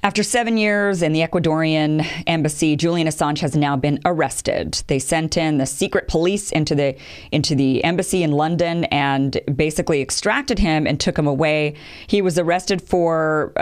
After 7 years in the Ecuadorian embassy, Julian Assange has now been arrested. They sent in the secret police into the embassy in London and basically extracted him and took him away. He was arrested for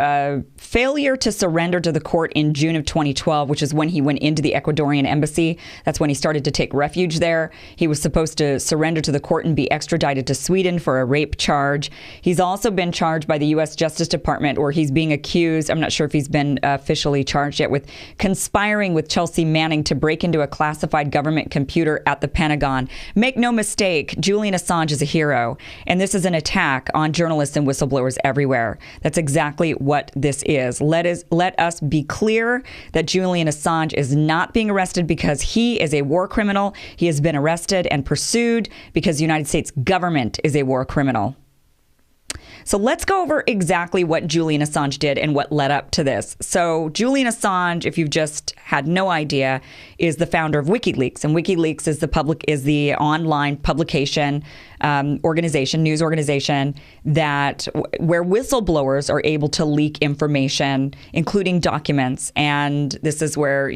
failure to surrender to the court in June of 2012, which is when he went into the Ecuadorian embassy. That's when he started to take refuge there. He was supposed to surrender to the court and be extradited to Sweden for a rape charge. He's also been charged by the U.S. Justice Department, or he's being accused. I'm not sure if he's been officially charged yet, with conspiring with Chelsea Manning to break into a classified government computer at the Pentagon. Make no mistake, Julian Assange is a hero, and this is an attack on journalists and whistleblowers everywhere. That's exactly what this is. Let us be clear that Julian Assange is not being arrested because he is a war criminal. He has been arrested and pursued because the United States government is a war criminal. So let's go over exactly what Julian Assange did and what led up to this. So Julian Assange, if you've just had no idea, is the founder of WikiLeaks, and WikiLeaks is the online publication news organization where whistleblowers are able to leak information, including documents. And this is where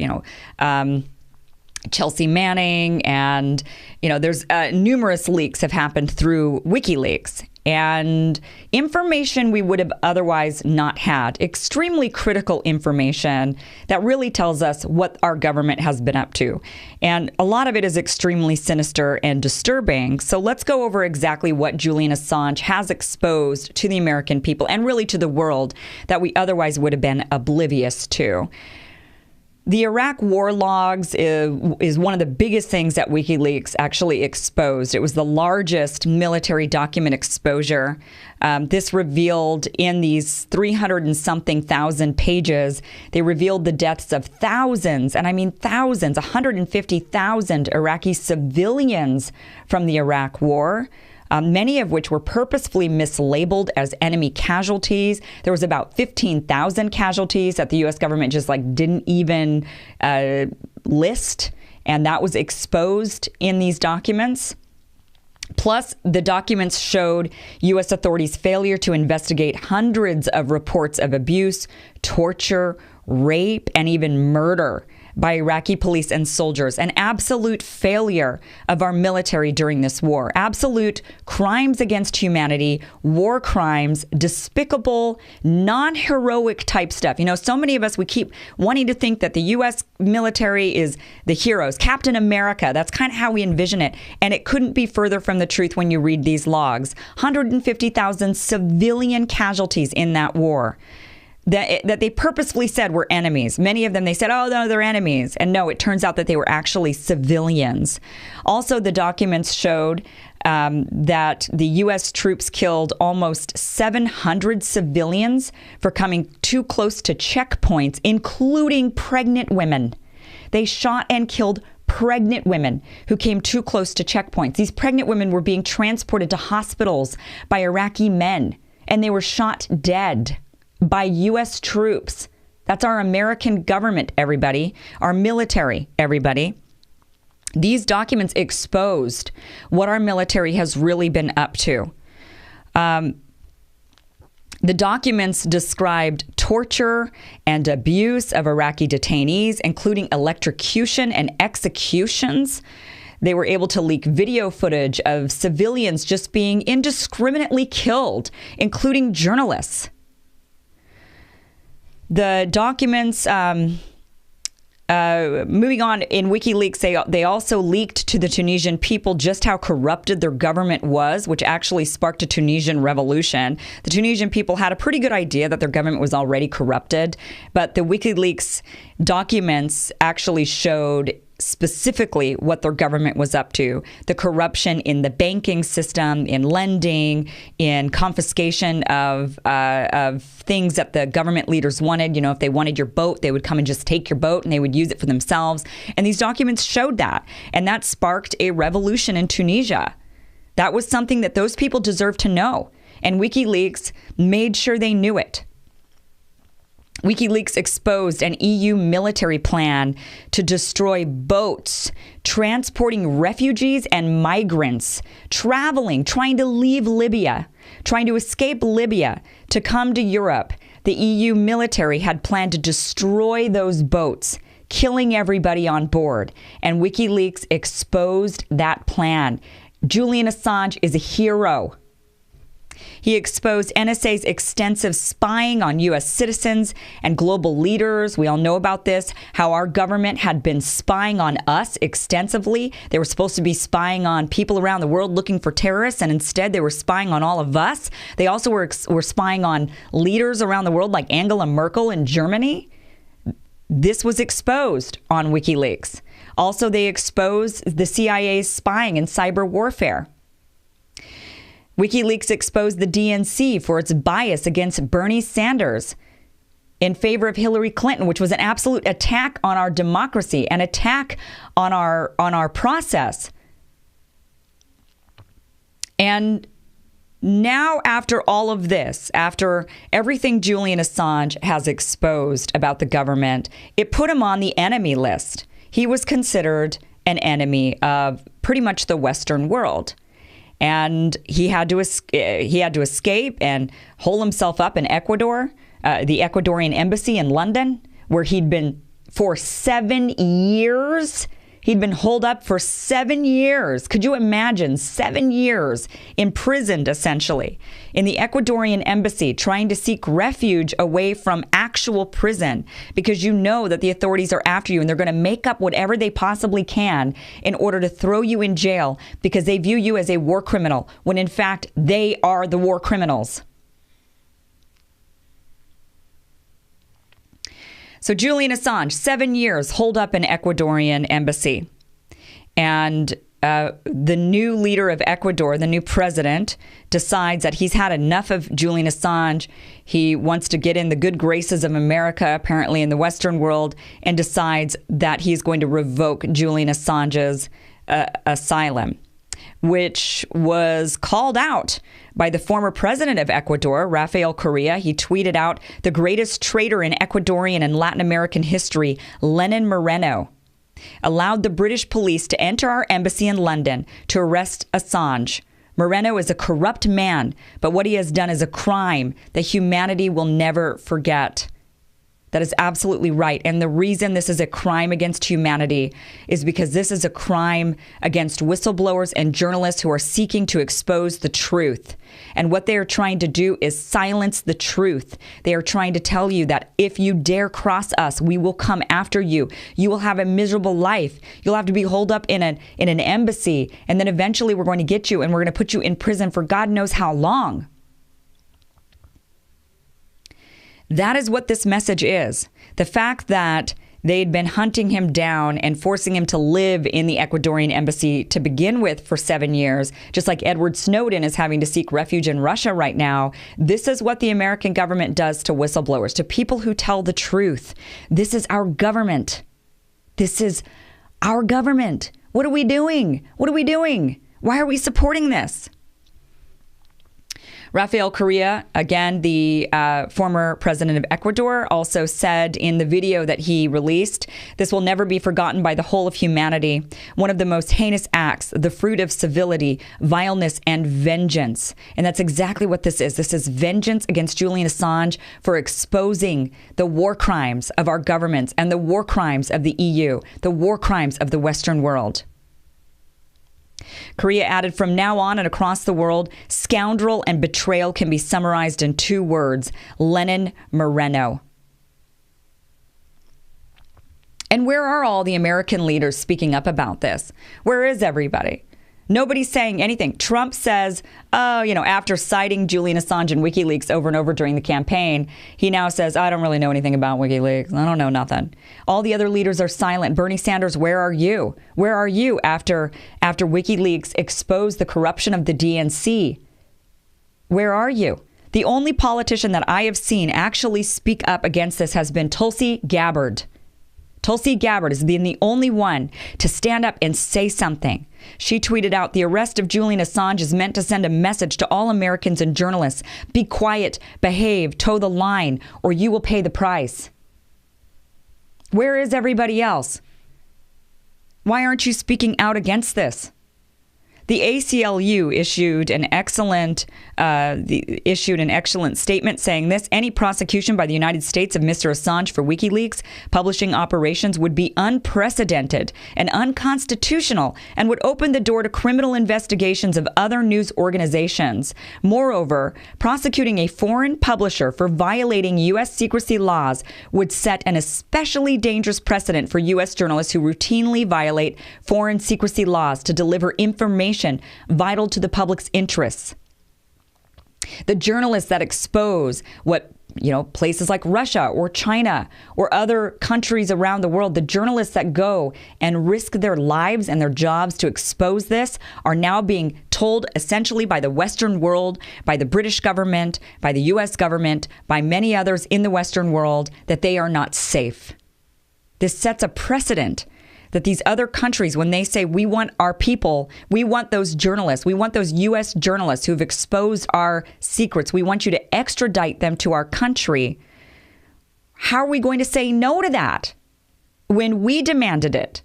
Chelsea Manning and there's numerous leaks have happened through WikiLeaks. And information we would have otherwise not had, extremely critical information that really tells us what our government has been up to. And a lot of it is extremely sinister and disturbing. So let's go over exactly what Julian Assange has exposed to the American people and really to the world that we otherwise would have been oblivious to. The Iraq war logs is one of the biggest things that WikiLeaks actually exposed. It was the largest military document exposure. This revealed in these 300 and something thousand pages, they revealed the deaths of thousands, and I mean thousands, 150,000 Iraqi civilians from the Iraq war. Many of which were purposefully mislabeled as enemy casualties. There was about 15,000 casualties that the U.S. government just didn't even list, and that was exposed in these documents. Plus, the documents showed U.S. authorities' failure to investigate hundreds of reports of abuse, torture, rape, and even murder by Iraqi police and soldiers. An absolute failure of our military during this war. Absolute crimes against humanity, war crimes, despicable, non-heroic type stuff. So many of us, we keep wanting to think that the U.S. military is the heroes. Captain America, that's kind of how we envision it. And it couldn't be further from the truth when you read these logs. 150,000 civilian casualties in that war. That they purposefully said were enemies. Many of them, they said, oh, no, they're enemies. And no, it turns out that they were actually civilians. Also, the documents showed that the U.S. troops killed almost 700 civilians for coming too close to checkpoints, including pregnant women. They shot and killed pregnant women who came too close to checkpoints. These pregnant women were being transported to hospitals by Iraqi men, and they were shot dead by U.S. troops. That's our American government, everybody. Our military, everybody. These documents exposed what our military has really been up to. The documents described torture and abuse of Iraqi detainees, including electrocution and executions. They were able to leak video footage of civilians just being indiscriminately killed, including journalists. The documents, moving on, in WikiLeaks, they also leaked to the Tunisian people just how corrupted their government was, which actually sparked a Tunisian revolution. The Tunisian people had a pretty good idea that their government was already corrupted, but the WikiLeaks documents actually showed specifically what their government was up to. The corruption in the banking system, in lending, in confiscation of things that the government leaders wanted. If they wanted your boat, they would come and just take your boat and they would use it for themselves. And these documents showed that. And that sparked a revolution in Tunisia. That was something that those people deserved to know. And WikiLeaks made sure they knew it. WikiLeaks exposed an EU military plan to destroy boats transporting refugees and migrants trying to leave Libya, trying to escape Libya to come to Europe. the EU military had planned to destroy those boats, killing everybody on board. And WikiLeaks exposed that plan. Julian Assange is a hero. He exposed NSA's extensive spying on U.S. citizens and global leaders. We all know about this, how our government had been spying on us extensively. They were supposed to be spying on people around the world looking for terrorists, and instead they were spying on all of us. They also were spying on leaders around the world like Angela Merkel in Germany. This was exposed on WikiLeaks. Also, they exposed the CIA's spying and cyber warfare. WikiLeaks exposed the DNC for its bias against Bernie Sanders in favor of Hillary Clinton, which was an absolute attack on our democracy, an attack on our process. And now, after all of this, after everything Julian Assange has exposed about the government, it put him on the enemy list. He was considered an enemy of pretty much the Western world. And he had to escape and hole himself up in Ecuador, the Ecuadorian embassy in London, where he'd been for 7 years. He'd been holed up for 7 years. Could you imagine? 7 years imprisoned, essentially, in the Ecuadorian embassy, trying to seek refuge away from actual prison, because you know that the authorities are after you and they're going to make up whatever they possibly can in order to throw you in jail because they view you as a war criminal, when in fact they are the war criminals. So Julian Assange, 7 years holed up in Ecuadorian embassy. And the new leader of Ecuador, the new president, decides that he's had enough of Julian Assange. He wants to get in the good graces of America, apparently in the Western world, and decides that he's going to revoke Julian Assange's asylum, which was called out by the former president of Ecuador, Rafael Correa. He tweeted out, "The greatest traitor in Ecuadorian and Latin American history, Lenin Moreno, allowed the British police to enter our embassy in London to arrest Assange. Moreno is a corrupt man, but what he has done is a crime that humanity will never forget." That is absolutely right. And the reason this is a crime against humanity is because this is a crime against whistleblowers and journalists who are seeking to expose the truth. And what they are trying to do is silence the truth. They are trying to tell you that if you dare cross us, we will come after you. You will have a miserable life. You'll have to be holed up in an embassy. And then eventually we're going to get you and we're going to put you in prison for God knows how long. That is what this message is. The fact that they'd been hunting him down and forcing him to live in the Ecuadorian embassy to begin with for 7 years, just like Edward Snowden is having to seek refuge in Russia right now. This is what the American government does to whistleblowers, to people who tell the truth. This is our government. This is our government. What are we doing? What are we doing? Why are we supporting this? Rafael Correa, again, the former president of Ecuador, also said in the video that he released, "This will never be forgotten by the whole of humanity. One of the most heinous acts, the fruit of civility, vileness, and vengeance." And that's exactly what this is. This is vengeance against Julian Assange for exposing the war crimes of our governments and the war crimes of the EU, the war crimes of the Western world. Correa added, "From now on and across the world, scoundrel and betrayal can be summarized in 2 words, Lenin Moreno." And where are all the American leaders speaking up about this? Where is everybody? Nobody's saying anything. Trump says, after citing Julian Assange and WikiLeaks over and over during the campaign, he now says, "I don't really know anything about WikiLeaks. I don't know nothing." All the other leaders are silent. Bernie Sanders, where are you? Where are you after WikiLeaks exposed the corruption of the DNC? Where are you? The only politician that I have seen actually speak up against this has been Tulsi Gabbard. Tulsi Gabbard has been the only one to stand up and say something. She tweeted out, "The arrest of Julian Assange is meant to send a message to all Americans and journalists. Be quiet, behave, toe the line, or you will pay the price." Where is everybody else? Why aren't you speaking out against this? The ACLU issued an excellent statement saying this: any prosecution by the United States of Mr. Assange for WikiLeaks publishing operations would be unprecedented and unconstitutional and would open the door to criminal investigations of other news organizations. Moreover, prosecuting a foreign publisher for violating U.S. secrecy laws would set an especially dangerous precedent for U.S. journalists who routinely violate foreign secrecy laws to deliver information vital to the public's interests. The journalists that expose what, places like Russia or China or other countries around the world, the journalists that go and risk their lives and their jobs to expose this are now being told essentially by the Western world, by the British government, by the U.S. government, by many others in the Western world that they are not safe. This sets a precedent that these other countries, when they say, we want our people, we want those journalists, we want those U.S. journalists who've exposed our secrets, we want you to extradite them to our country. How are we going to say no to that when we demanded it?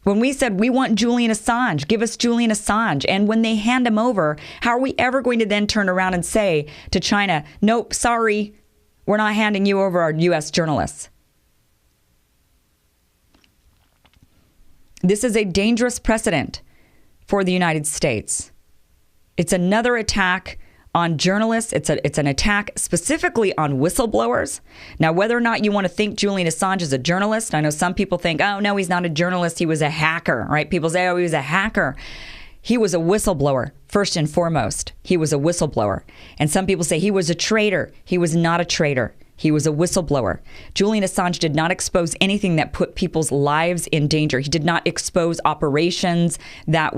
When we said, we want Julian Assange, give us Julian Assange. And when they hand him over, how are we ever going to then turn around and say to China, nope, sorry, we're not handing you over our U.S. journalists? This is a dangerous precedent for the United States. It's another attack on journalists. It's an attack specifically on whistleblowers. Now, whether or not you want to think Julian Assange is a journalist, I know some people think, oh, no, he's not a journalist. He was a hacker, right? People say, oh, he was a hacker. He was a whistleblower, first and foremost. He was a whistleblower. And some people say he was a traitor. He was not a traitor. He was a whistleblower. Julian Assange did not expose anything that put people's lives in danger. He did not expose operations that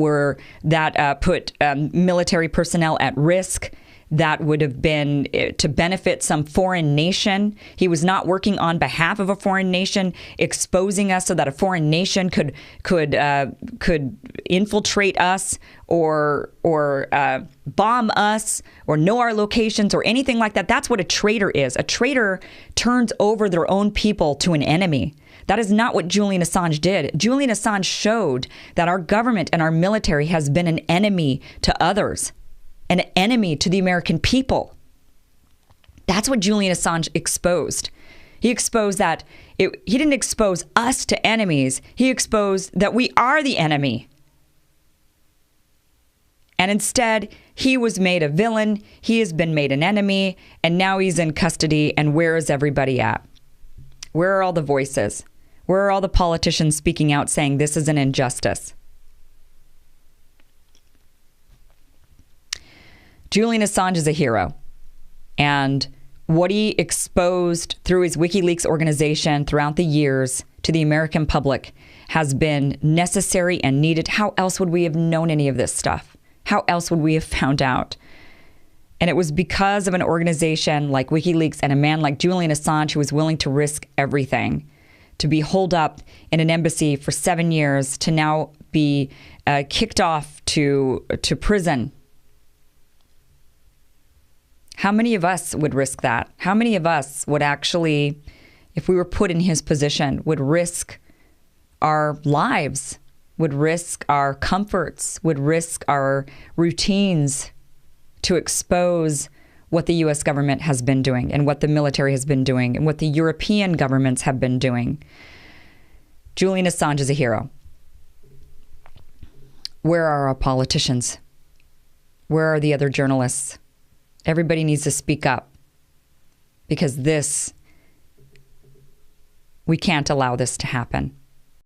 put military personnel at risk, that would have been to benefit some foreign nation. He was not working on behalf of a foreign nation, exposing us so that a foreign nation could infiltrate us or bomb us or know our locations or anything like that. That's what a traitor is. A traitor turns over their own people to an enemy. That is not what Julian Assange did. Julian Assange showed that our government and our military has been an enemy to others, an enemy to the American people. That's what Julian Assange exposed. He exposed that he didn't expose us to enemies. He exposed that we are the enemy. And instead, he was made a villain. He has been made an enemy. And now he's in custody. And where is everybody at? Where are all the voices? Where are all the politicians speaking out saying this is an injustice? Julian Assange is a hero. And what he exposed through his WikiLeaks organization throughout the years to the American public has been necessary and needed. How else would we have known any of this stuff? How else would we have found out? And it was because of an organization like WikiLeaks and a man like Julian Assange who was willing to risk everything to be holed up in an embassy for 7 years to now be kicked off to prison. How many of us would risk that? How many of us would actually, if we were put in his position, would risk our lives, would risk our comforts, would risk our routines to expose what the U.S. government has been doing and what the military has been doing and what the European governments have been doing? Julian Assange is a hero. Where are our politicians? Where are the other journalists? Everybody needs to speak up, because we can't allow this to happen.